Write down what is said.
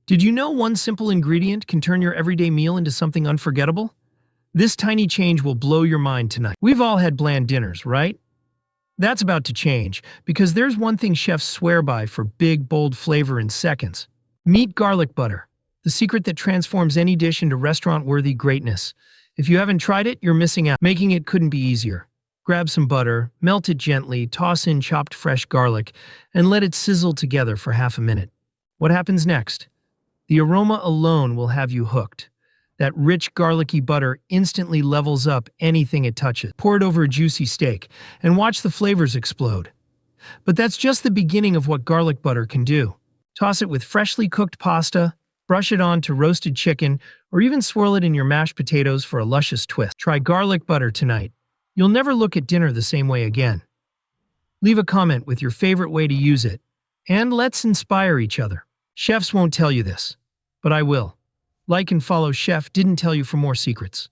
Did you know one simple ingredient can turn your everyday meal into something unforgettable? This tiny change will blow your mind tonight. We've all had bland dinners, right? That's about to change, because there's one thing chefs swear by for big, bold flavor in seconds. Meet garlic butter, the secret that transforms any dish into restaurant-worthy greatness. If you haven't tried it, you're missing out. Making it couldn't be easier. Grab some butter, melt it gently, toss in chopped fresh garlic, and let it sizzle together for half a minute. What happens next? The aroma alone will have you hooked. That rich, garlicky butter instantly levels up anything it touches. Pour it over a juicy steak, and watch the flavors explode. But that's just the beginning of what garlic butter can do. Toss it with freshly cooked pasta, brush it on to roasted chicken, or even swirl it in your mashed potatoes for a luscious twist. Try garlic butter tonight. You'll never look at dinner the same way again. Leave a comment with your favorite way to use it, and let's inspire each other. Chefs won't tell you this, but I will. Like and follow Chef Didn't Tell You for more secrets.